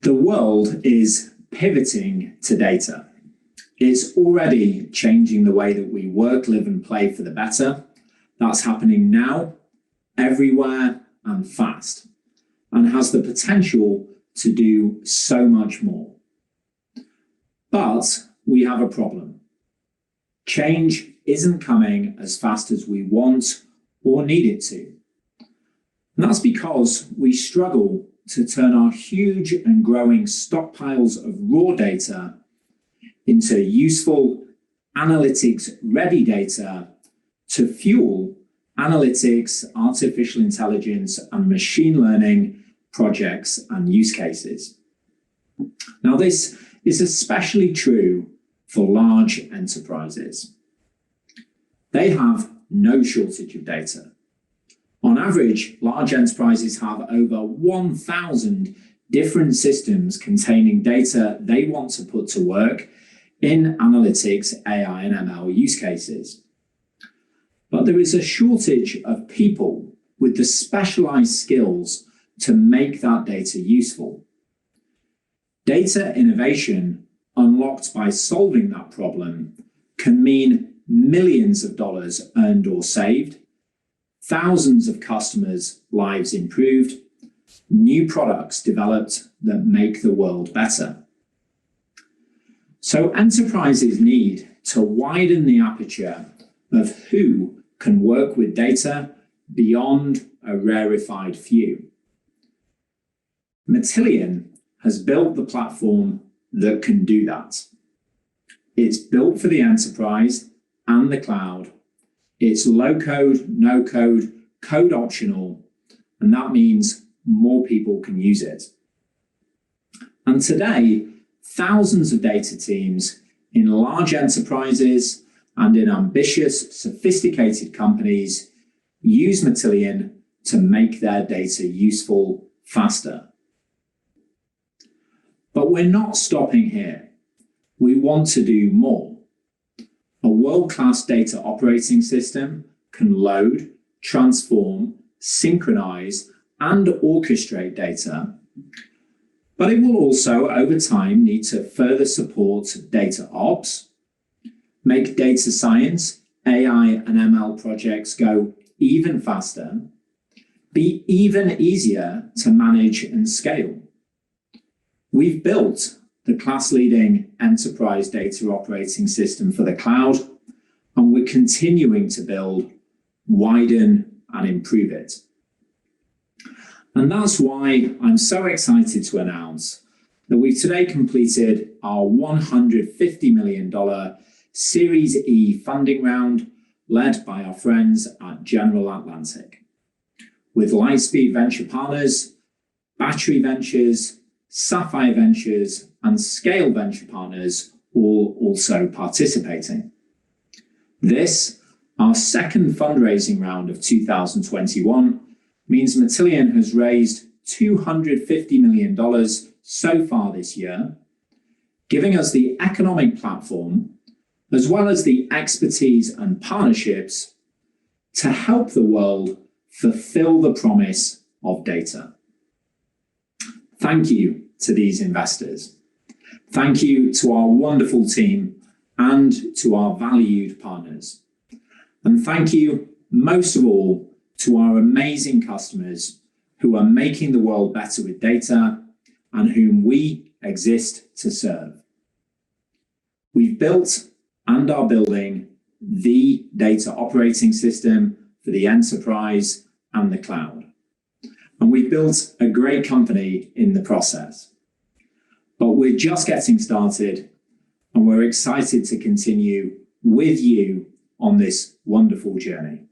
The world is pivoting to data. It's already changing the way that we work, live, and play for the better. That's happening now, everywhere, and fast, and has the potential to do so much more. But we have a problem. Change isn't coming as fast as we want or need it to. And that's because we struggle to turn our huge and growing stockpiles of raw data into useful analytics-ready data to fuel analytics, artificial intelligence, and machine learning projects and use cases. Now, this is especially true for large enterprises. They have no shortage of data. On average, large enterprises have over 1,000 different systems containing data they want to put to work in analytics, AI, and ML use cases. But there is a shortage of people with the specialized skills to make that data useful. Data innovation unlocked by solving that problem can mean millions of dollars earned or saved, thousands of customers' lives improved, new products developed that make the world better. So enterprises need to widen the aperture of who can work with data beyond a rarefied few. Matillion has built the platform that can do that. It's built for the enterprise and the cloud. It's low code, no code, code optional, and that means more people can use it. And today, thousands of data teams in large enterprises and in ambitious, sophisticated companies use Matillion to make their data useful faster. But we're not stopping here. We want to do more. A world-class data operating system can load, transform, synchronize, and orchestrate data, but it will also, over time, need to further support data ops, make data science, AI, and ML projects go even faster, be even easier to manage and scale. We've built the class-leading enterprise data operating system for the cloud, and we're continuing to build, widen, and improve it. And that's why I'm so excited to announce that we've today completed our $150 million Series E funding round led by our friends at General Atlantic, with Lightspeed Venture Partners, Battery Ventures, Sapphire Ventures, and Scale Venture Partners all also participating. This, our second fundraising round of 2021, means Matillion has raised $250 million so far this year, giving us the economic platform, as well as the expertise and partnerships to help the world fulfill the promise of data. Thank you to these investors. Thank you to our wonderful team and to our valued partners. And thank you, most of all, to our amazing customers who are making the world better with data and whom we exist to serve. We've built and are building the data operating system for the enterprise and the cloud. And we've built a great company in the process. But we're just getting started, and we're excited to continue with you on this wonderful journey.